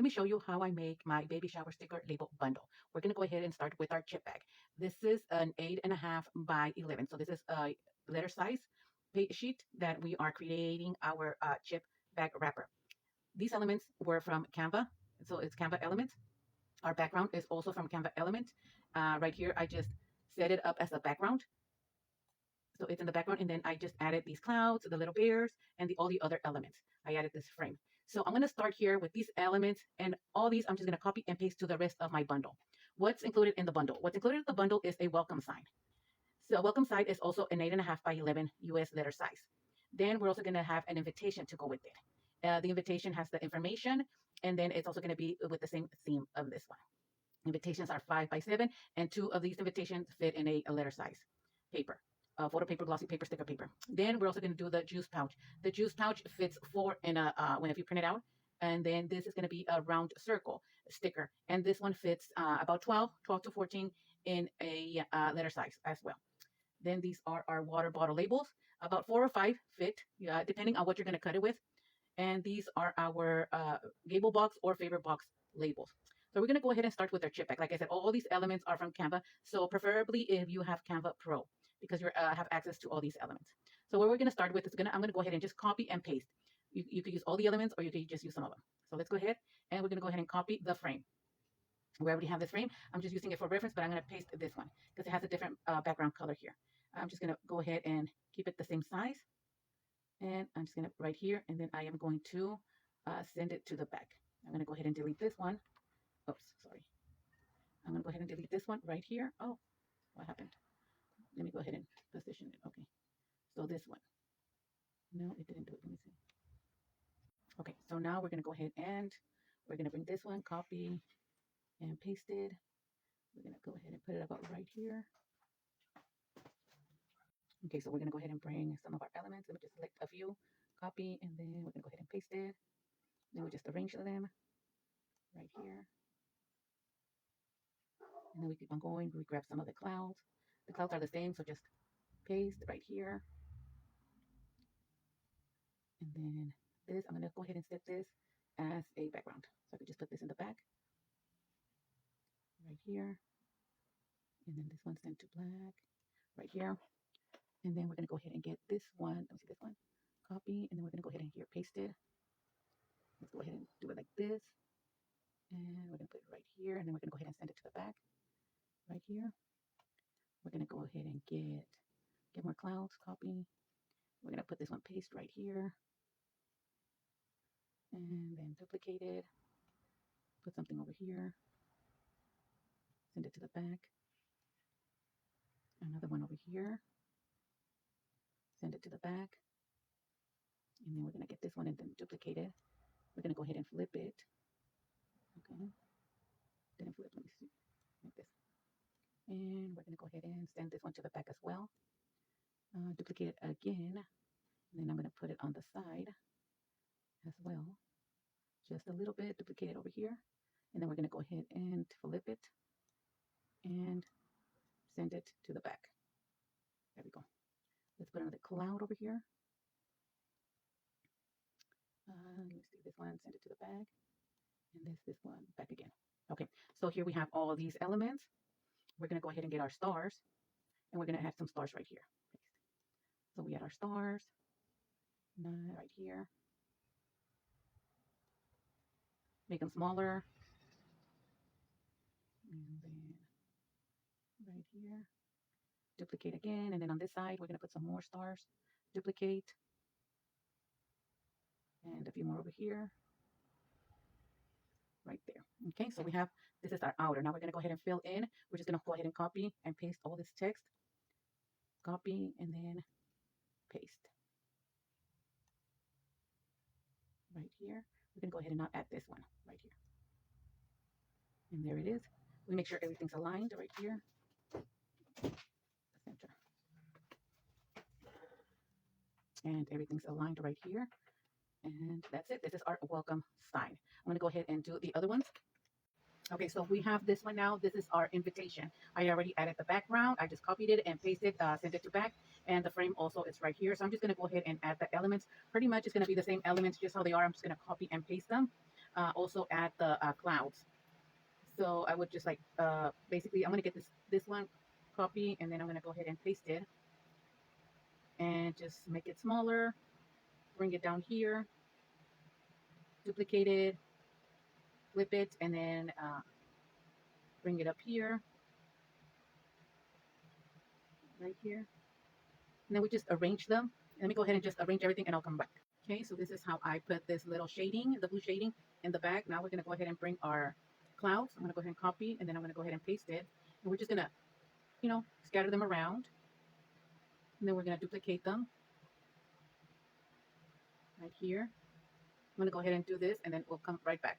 Let me show you how I make my baby shower sticker label bundle. We're going to go ahead and start with our chip bag. This is an 8.5 by 11. So this is a letter size sheet that we are creating our chip bag wrapper. These elements were from Canva. So it's Canva elements. Our background is also from Canva element. Right here, I just set it up as a background. So it's in the background, and then I just added these clouds, the little bears, and all the other elements. I added this frame. So I'm going to start here with these elements, and all these I'm just going to copy and paste to the rest of my bundle. What's included in the bundle? What's included in the bundle is a welcome sign. So a welcome sign is also an 8.5 by 11 US letter size. Then we're also going to have an invitation to go with it. The invitation has the information, and then it's also going to be with the same theme of this one. Invitations are 5 by 7, and 2 of these invitations fit in a letter size paper. Photo paper, glossy paper, sticker paper. Then we're also going to do the juice pouch. The juice pouch fits 4 in a if you print it out. And then this is going to be a round circle sticker. And this one fits about 12 to 14 in a letter size as well. Then these are our water bottle labels. About 4 or 5 fit, depending on what you're going to cut it with. And these are our Gable box or favorite box labels. So we're going to go ahead and start with our chip bag. Like I said, all these elements are from Canva. So preferably if you have Canva Pro, because you have access to all these elements. So what we're going to start with is I'm going to go ahead and just copy and paste. You could use all the elements, or you could just use some of them. So let's go ahead, and we're going to go ahead and copy the frame. We already have this frame. I'm just using it for reference, but I'm going to paste this one because it has a different background color here. I'm just going to go ahead and keep it the same size. And I'm just going to right here, and then I am going to send it to the back. I'm going to go ahead and delete this one. Oops, sorry. I'm going to go ahead and delete this one right here. Oh, what happened? Let me go ahead and position it. Okay, so this one. No, it didn't do it. Let me see. Okay, so now we're going to go ahead and we're going to bring this one, copy and paste it. We're going to go ahead and put it about right here. Okay, so we're going to go ahead and bring some of our elements. Let me just select a few, copy, and then we're going to go ahead and paste it. Then we just arrange them right here. And then we keep on going. We grab some of the clouds. The clouds are the same, so just paste right here. And then this, I'm going to go ahead and set this as a background. So I could just put this in the back right here. And then this one's sent to black right here. And then we're going to go ahead and get this one. Let me see this one. Copy. And then we're going to go ahead and here paste it. Let's go ahead and do it like this. And we're going to put it right here. And then we're going to go ahead and send it to the back right here. We're going to go ahead and get more clouds. Copy. We're going to put this one paste right here. And then duplicate it. Put something over here. Send it to the back. Another one over here. Send it to the back. And then we're going to get this one and then duplicate it. We're going to go ahead and flip it. Okay. Didn't flip. Let me see. Like this. And we're going to go ahead and send this one to the back as well. Duplicate it again. And then I'm going to put it on the side as well. Just a little bit. Duplicate it over here. And then we're going to go ahead and flip it and send it to the back. There we go. Let's put another cloud over here. Let me see this one. Send it to the back. And this one back again. Okay, so here we have all of these elements. We're going to go ahead and get our stars. And we're going to add some stars right here. So we add our stars right here. Make them smaller. And then right here. Duplicate again. And then on this side, we're going to put some more stars. Duplicate. And a few more over here. Right there. Okay, so we have, this is our outer. Now we're going to go ahead and fill in. We're just going to go ahead and copy and paste all this text. Copy and then paste. Right here. We're going to go ahead and not add this one right here. And there it is. We make sure everything's aligned right here. The center. And everything's aligned right here. And that's it. This is our welcome sign. I'm going to go ahead and do the other ones. Okay, so we have this one now. This is our invitation. I already added the background. I just copied it and pasted, sent it to back. And the frame also is right here. So I'm just going to go ahead and add the elements. Pretty much it's going to be the same elements, just how they are. I'm just going to copy and paste them. also add the clouds. So I would just like, basically, I'm going to get this one, copy, and then I'm going to go ahead and paste it and just make it smaller, bring it down here, duplicate it, flip it, and then bring it up here, right here. And then we just arrange them. Let me go ahead and just arrange everything and I'll come back. Okay, so this is how I put this little shading, the blue shading in the back. Now we're going to go ahead and bring our clouds. I'm going to go ahead and copy, and then I'm going to go ahead and paste it. And we're just going to, scatter them around. And then we're going to duplicate them right here. I'm going to go ahead and do this, and then we'll come right back.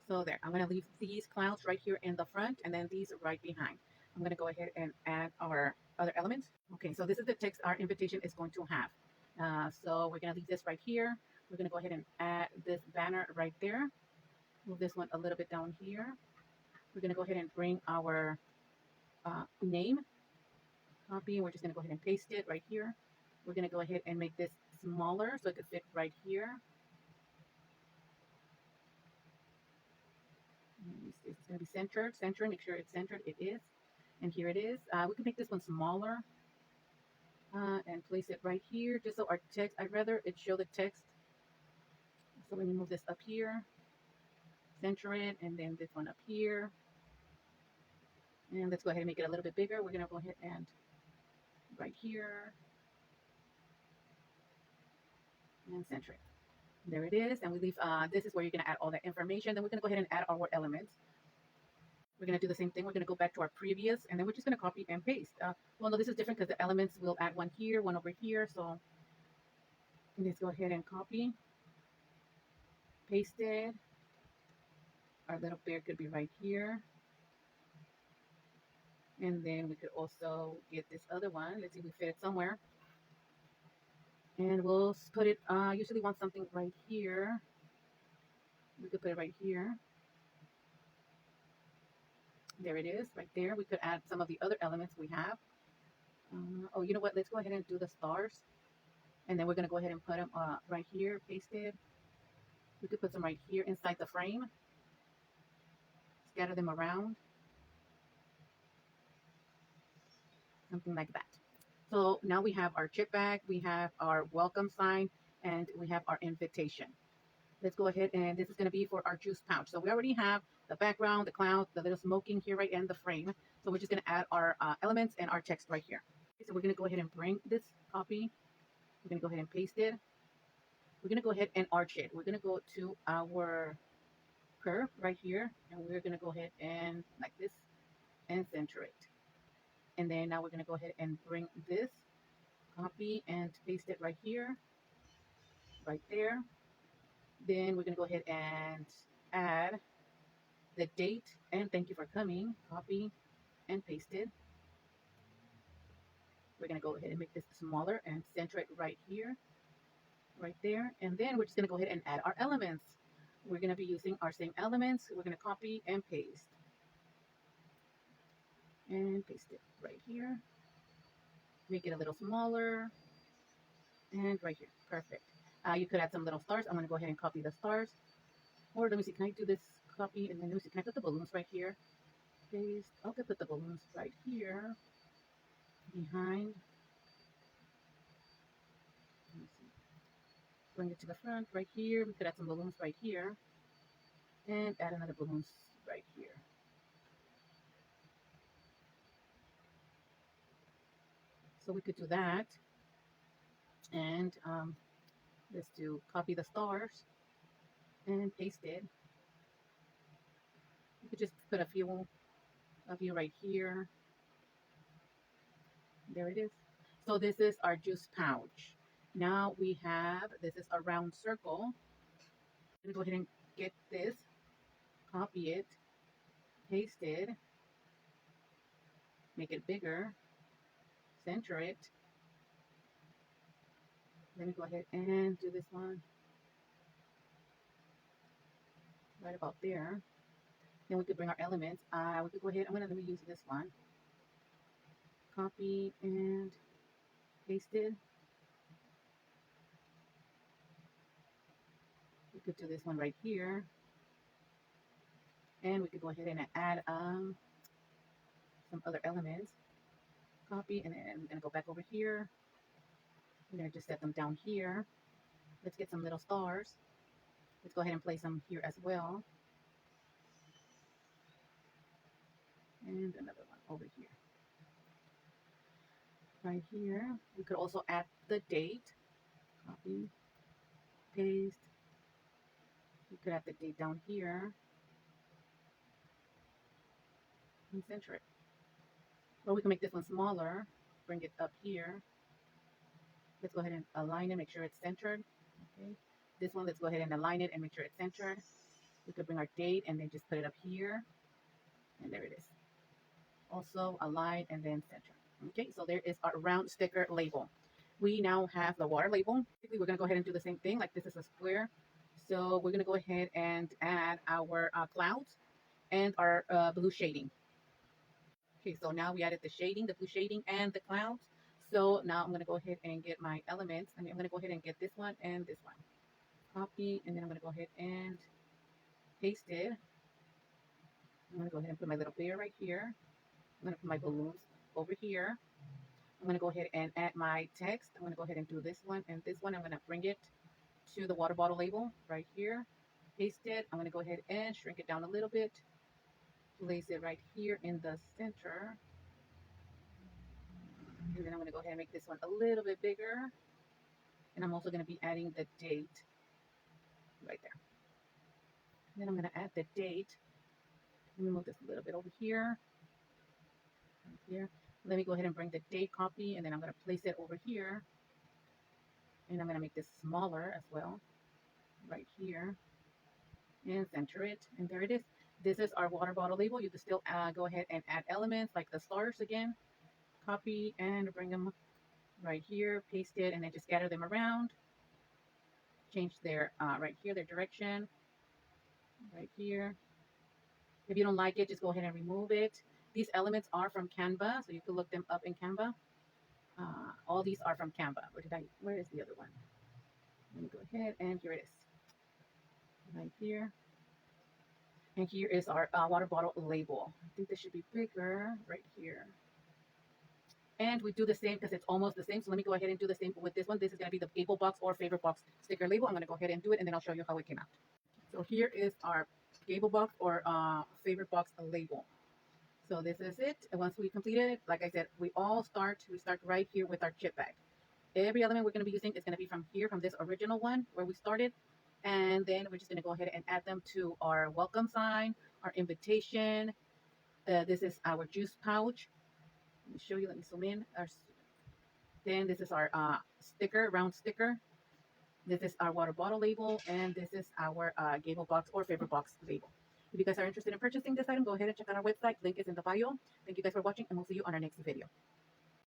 So there, I'm going to leave these clouds right here in the front, and then these right behind. I'm going to go ahead and add our other elements. Okay, so this is the text our invitation is going to have. So we're going to leave this right here. We're going to go ahead and add this banner right there. Move this one a little bit down here. We're going to go ahead and bring our name, copy, and we're just going to go ahead and paste it right here. We're going to go ahead and make this smaller so it could fit right here. It's going to be centered. Center, make sure it's centered. It is. And here it is. We can make this one smaller and place it right here just so our text, I'd rather it show the text. So let me move this up here, center it, and then this one up here. And let's go ahead and make it a little bit bigger. We're going to go ahead and right here and center it. There it is. And we leave, this is where you're going to add all that information. Then we're going to go ahead and add our elements. We're going to do the same thing. We're going to go back to our previous, and then we're just going to copy and paste. Well, no, this is different because the elements will add one here, one over here. So let's go ahead and copy, paste it. Our little bear could be right here. And then we could also get this other one. Let's see if we fit it somewhere. And we'll put it, usually want something right here. We could put it right here. There it is, right there. We could add some of the other elements we have. Oh, you know what? Let's go ahead and do the stars. And then we're going to go ahead and put them right here, pasted. We could put them right here inside the frame. Scatter them around. Something like that. So now we have our chip bag, we have our welcome sign, and we have our invitation. Let's go ahead, and this is going to be for our juice pouch. So we already have the background, the cloud, the little smoking here right in the frame. So we're just going to add our elements and our text right here. Okay, so we're going to go ahead and bring this copy. We're going to go ahead and paste it. We're going to go ahead and arch it. We're going to go to our curve right here, and we're going to go ahead and like this and center it. And then now we're going to go ahead and bring this, copy and paste it right here, right there. Then we're going to go ahead and add the date and thank you for coming, copy and paste it. We're going to go ahead and make this smaller and center it right here, right there. And then we're just going to go ahead and add our elements. We're going to be using our same elements. We're going to copy and paste. And paste it right here. Make it a little smaller. And right here. Perfect. You could add some little stars. I'm going to go ahead and copy the stars. Or let me see, can I do this copy? And then let me see, can I put the balloons right here? Paste. Okay, put the balloons right here. Behind. Let me see. Bring it to the front right here. We could add some balloons right here. And add another balloons right here. So we could do that. And let's do copy the stars and paste it. You could just put a few of you right here. There it is. So this is our juice pouch. Now we have, this is a round circle. I'm going to go ahead and get this, copy it, paste it, make it bigger, center it. Let me go ahead and do this one right about there. Then we could bring our elements. We could go ahead, let me use this one. Copy and paste it. We could do this one right here. And we could go ahead and add some other elements. Copy, and then I'm going to go back over here. I'm going to just set them down here. Let's get some little stars. Let's go ahead and place them here as well. And another one over here. Right here. We could also add the date. Copy, paste. We could add the date down here. And center it. Or we can make this one smaller. Bring it up here. Let's go ahead and align it, make sure it's centered. Okay. This one, let's go ahead and align it and make sure it's centered. We could bring our date and then just put it up here. And there it is. Also align and then center. Okay, so there is our round sticker label. We now have the water label. We're going to go ahead and do the same thing, like this is a square. So we're going to go ahead and add our clouds and our blue shading. Okay, so now we added the shading, the blue shading, and the clouds. So now I'm going to go ahead and get my elements. I'm going to go ahead and get this one and this one. Copy, and then I'm going to go ahead and paste it. I'm going to go ahead and put my little bear right here. I'm going to put my balloons over here. I'm going to go ahead and add my text. I'm going to go ahead and do this one and this one. I'm going to bring it to the water bottle label right here. Paste it. I'm going to go ahead and shrink it down a little bit. Place it right here in the center. And then I'm going to go ahead and make this one a little bit bigger. And I'm also going to be adding the date right there. And then I'm going to add the date. Let me move this a little bit over here. Right here. Let me go ahead and bring the date copy, and then I'm going to place it over here. And I'm going to make this smaller as well, right here. And center it. And there it is. This is our water bottle label. You can still go ahead and add elements like the stars again. Copy and bring them right here. Paste it, and then just scatter them around. Change their, right here, their direction. Right here. If you don't like it, just go ahead and remove it. These elements are from Canva, so you can look them up in Canva. All these are from Canva. Where is the other one? Let me go ahead, and here it is. Right here. And here is our water bottle label. I think this should be bigger right here. And we do the same because it's almost the same. So let me go ahead and do the same with this one. This is going to be the Able Box or Favorite Box sticker label. I'm going to go ahead and do it, and then I'll show you how it came out. So here is our Gable Box or Favorite Box label. So this is it. And once we complete it, like I said, we start right here with our chip bag. Every element we're going to be using is going to be from here, from this original one where we started. And then we're just going to go ahead and add them to our welcome sign, our invitation. This is our juice pouch. Let me show you. Let me zoom in. Then this is our sticker, round sticker. This is our water bottle label. And this is our Gable Box or Favorite Box label. If you guys are interested in purchasing this item, go ahead and check out our website. Link is in the bio. Thank you guys for watching, and we'll see you on our next video.